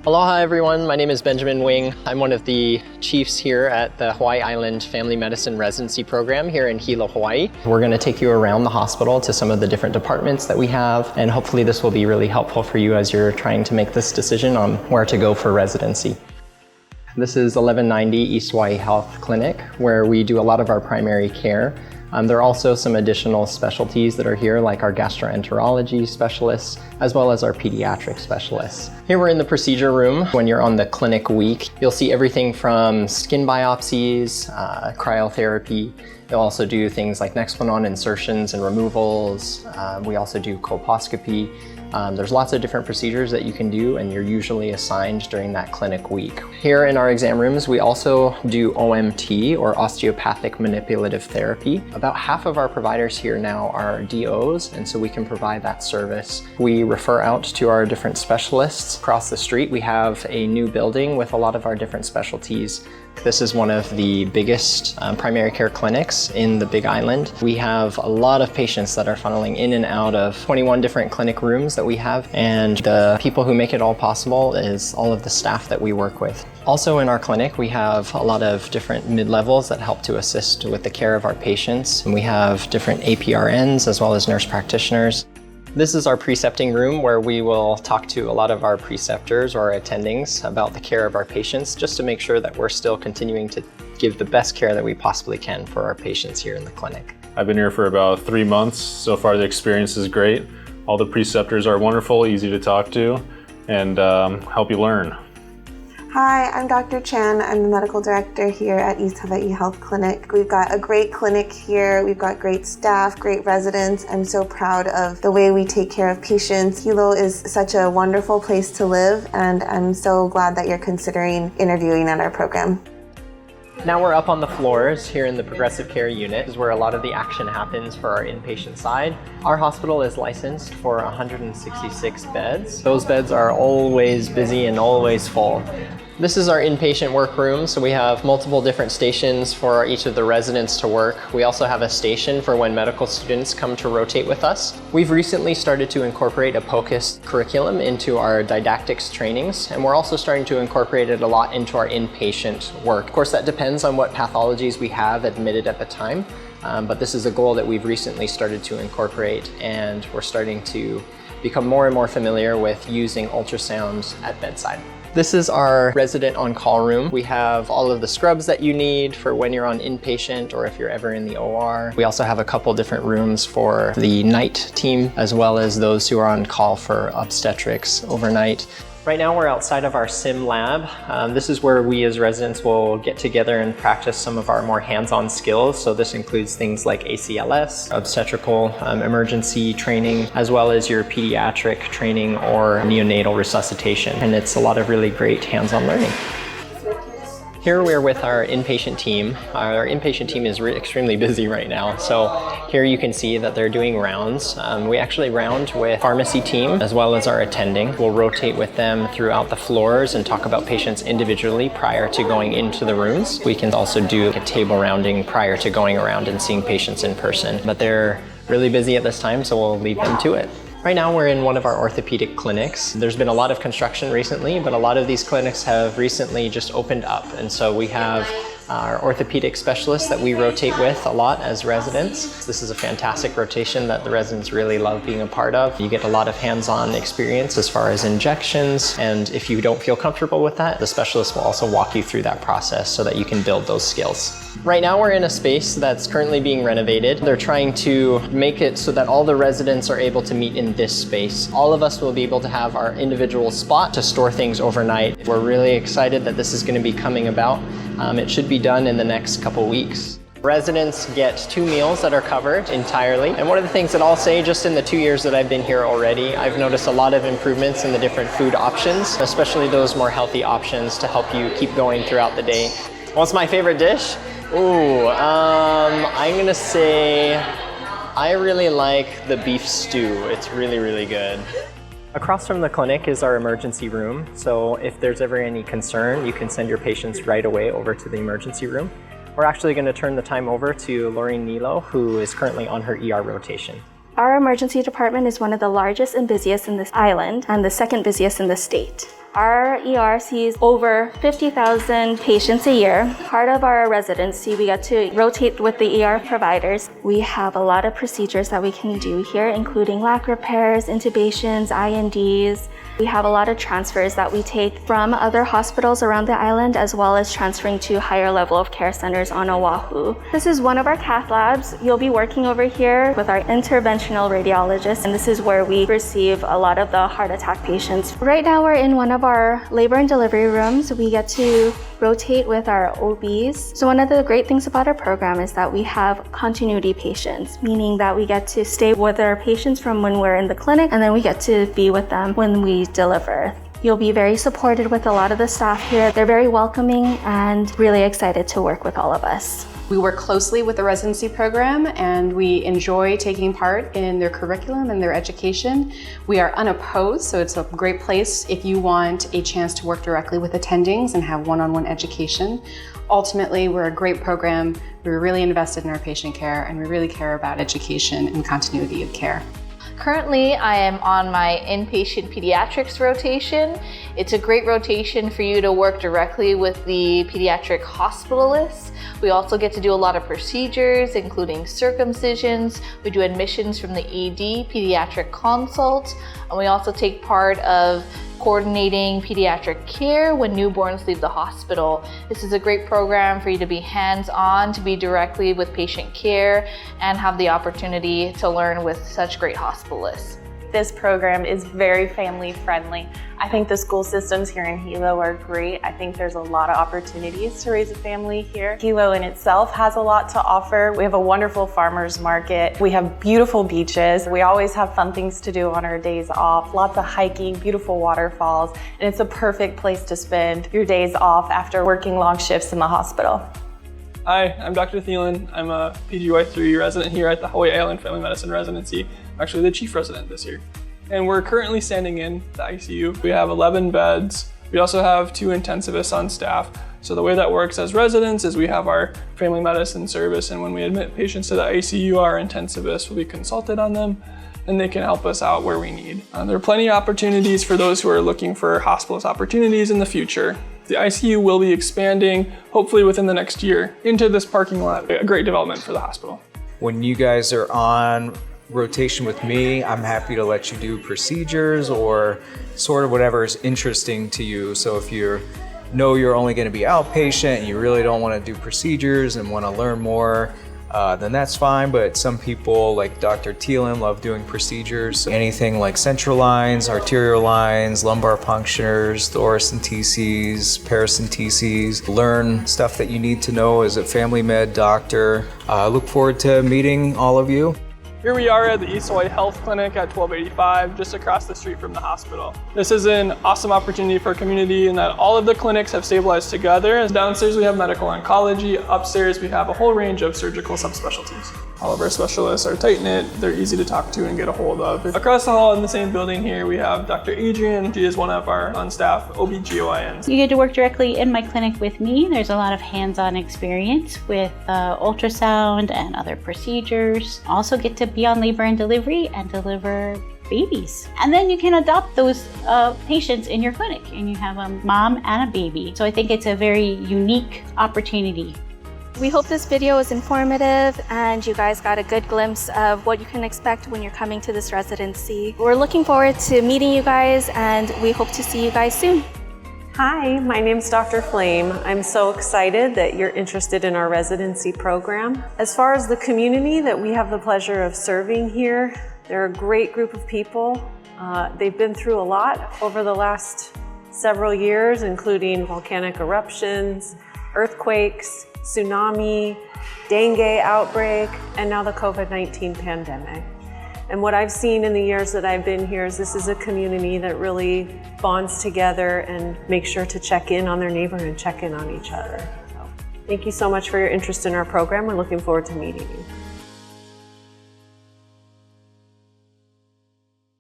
Aloha everyone, my name is Benjamin Wing. I'm one of the chiefs here at the Hawaii Island Family Medicine Residency Program here in Hilo, Hawaii. We're going to take you around the hospital to some of the different departments that we have, and hopefully this will be really helpful for you as you're trying to make this decision on where to go for residency. This is 1190 East Hawaii Health Clinic, where we do a lot of our primary care. There are also some additional specialties that are here, like our gastroenterology specialists, as well as our pediatric specialists. Here we're in the procedure room. When you're on the clinic week, you'll see everything from skin biopsies, cryotherapy. You'll also do things like Nexplanon insertions and removals. We also do colposcopy. There's lots of different procedures that you can do, and you're usually assigned during that clinic week. Here in our exam rooms, we also do OMT, or osteopathic manipulative therapy. About half of our providers here now are DOs, and so we can provide that service. We refer out to our different specialists. Across the street, we have a new building with a lot of our different specialties. This is one of the biggest primary care clinics in the Big Island. We have a lot of patients that are funneling in and out of 21 different clinic rooms that we have, and the people who make it all possible is all of the staff that we work with. Also in our clinic, we have a lot of different mid-levels that help to assist with the care of our patients. And we have different APRNs as well as nurse practitioners. This is our precepting room, where we will talk to a lot of our preceptors or our attendings about the care of our patients, just to make sure that we're still continuing to give the best care that we possibly can for our patients here in the clinic. I've been here for about 3 months. So far the experience is great. All the preceptors are wonderful, easy to talk to, and help you learn. Hi, I'm Dr. Chan. I'm the medical director here at East Hawaii Health Clinic. We've got a great clinic here. We've got great staff, great residents. I'm so proud of the way we take care of patients. Hilo is such a wonderful place to live, and I'm so glad that you're considering interviewing at our program. Now we're up on the floors here in the progressive care unit. This is where a lot of the action happens for our inpatient side. Our hospital is licensed for 166 beds. Those beds are always busy and always full. This is our inpatient workroom, so we have multiple different stations for each of the residents to work. We also have a station for when medical students come to rotate with us. We've recently started to incorporate a POCUS curriculum into our didactics trainings, and we're also starting to incorporate it a lot into our inpatient work. Of course, that depends on what pathologies we have admitted at the time, but this is a goal that we've recently started to incorporate, and we're starting to become more and more familiar with using ultrasounds at bedside. This is our resident on-call room. We have all of the scrubs that you need for when you're on inpatient or if you're ever in the OR. We also have a couple different rooms for the night team, as well as those who are on call for obstetrics overnight. Right now we're outside of our sim lab. This is where we as residents will get together and practice some of our more hands-on skills. So this includes things like ACLS, obstetrical emergency training, as well as your pediatric training or neonatal resuscitation. And it's a lot of really great hands-on learning. Here we're with our inpatient team. Our inpatient team is extremely busy right now. So here you can see that they're doing rounds. We actually round with pharmacy team as well as our attending. We'll rotate with them throughout the floors and talk about patients individually prior to going into the rooms. We can also do a table rounding prior to going around and seeing patients in person. But they're really busy at this time, so we'll leave them to it. Right now we're in one of our orthopedic clinics. There's been a lot of construction recently, but a lot of these clinics have recently just opened up. And so we have our orthopedic specialists that we rotate with a lot as residents. This is a fantastic rotation that the residents really love being a part of. You get a lot of hands-on experience as far as injections, and if you don't feel comfortable with that, the specialist will also walk you through that process so that you can build those skills. Right now we're in a space that's currently being renovated. They're trying to make it so that all the residents are able to meet in this space. All of us will be able to have our individual spot to store things overnight. We're really excited that this is going to be coming about. It should be done in the next couple weeks. Residents get 2 meals that are covered entirely. And one of the things that I'll say, just in the 2 years that I've been here already, I've noticed a lot of improvements in the different food options, especially those more healthy options to help you keep going throughout the day. What's my favorite dish? Ooh, I'm gonna say I really like the beef stew. It's really, really good. Across from the clinic is our emergency room. So if there's ever any concern, you can send your patients right away over to the emergency room. We're actually going to turn the time over to Laureen Nilo, who is currently on her ER rotation. Our emergency department is one of the largest and busiest in this island and the second busiest in the state. Our ER sees over 50,000 patients a year. Part of our residency, we get to rotate with the ER providers. We have a lot of procedures that we can do here, including lac repairs, intubations, INDs. We have a lot of transfers that we take from other hospitals around the island, as well as transferring to higher level of care centers on Oahu. This is one of our cath labs. You'll be working over here with our interventional radiologist, and this is where we receive a lot of the heart attack patients. Right now we're in one of our labor and delivery rooms. We get to rotate with our OBs. So one of the great things about our program is that we have continuity patients, meaning that we get to stay with our patients from when we're in the clinic, and then we get to be with them when we deliver. You'll be very supported with a lot of the staff here. They're very welcoming and really excited to work with all of us. We work closely with the residency program and we enjoy taking part in their curriculum and their education. We are unopposed, so it's a great place if you want a chance to work directly with attendings and have one-on-one education. Ultimately, we're a great program. We're really invested in our patient care and we really care about education and continuity of care. Currently, I am on my inpatient pediatrics rotation. It's a great rotation for you to work directly with the pediatric hospitalists. We also get to do a lot of procedures, including circumcisions. We do admissions from the ED, pediatric consult, and we also take part of coordinating pediatric care when newborns leave the hospital. This is a great program for you to be hands-on, to be directly with patient care, and have the opportunity to learn with such great hospitalists. This program is very family friendly. I think the school systems here in Hilo are great. I think there's a lot of opportunities to raise a family here. Hilo in itself has a lot to offer. We have a wonderful farmers market. We have beautiful beaches. We always have fun things to do on our days off. Lots of hiking, beautiful waterfalls, and it's a perfect place to spend your days off after working long shifts in the hospital. Hi, I'm Dr. Thielen. I'm a PGY3 resident here at the Hawaii Island Family Medicine Residency. I'm actually the chief resident this year. And we're currently standing in the ICU. We have 11 beds. We also have 2 intensivists on staff. So the way that works as residents is we have our family medicine service, and when we admit patients to the ICU, our intensivists will be consulted on them and they can help us out where we need. There are plenty of opportunities for those who are looking for hospitalist opportunities in the future. The ICU will be expanding, hopefully within the next year, into this parking lot, a great development for the hospital. When you guys are on rotation with me, I'm happy to let you do procedures or sort of whatever is interesting to you. So if you know you're only going to be outpatient and you really don't want to do procedures and want to learn more, then that's fine. But some people, like Dr. Thielen, love doing procedures. Anything like central lines, arterial lines, lumbar punctures, thoracenteses, paracenteses. Learn stuff that you need to know as a family med doctor. I look forward to meeting all of you. Here we are at the East Hawaii Health Clinic at 1285, just across the street from the hospital. This is an awesome opportunity for our community in that all of the clinics have stabilized together. Downstairs we have medical oncology, upstairs we have a whole range of surgical subspecialties. All of our specialists are tight-knit, they're easy to talk to and get a hold of. Across the hall in the same building here, we have Dr. Adrian. She is one of our on-staff OBGYNs. You get to work directly in my clinic with me. There's a lot of hands-on experience with ultrasound and other procedures. Also get to be on labor and delivery and deliver babies. And then you can adopt those patients in your clinic and you have a mom and a baby. So I think it's a very unique opportunity. We hope this video was informative and you guys got a good glimpse of what you can expect when you're coming to this residency. We're looking forward to meeting you guys and we hope to see you guys soon. Hi, my name's Dr. Flame. I'm so excited that you're interested in our residency program. As far as the community that we have the pleasure of serving here, they're a great group of people. They've been through a lot over the last several years, including volcanic eruptions, earthquakes, tsunami, dengue outbreak, and now the COVID-19 pandemic. And what I've seen in the years that I've been here is this is a community that really bonds together and makes sure to check in on their neighbor and check in on each other. So, thank you so much for your interest in our program. We're looking forward to meeting you.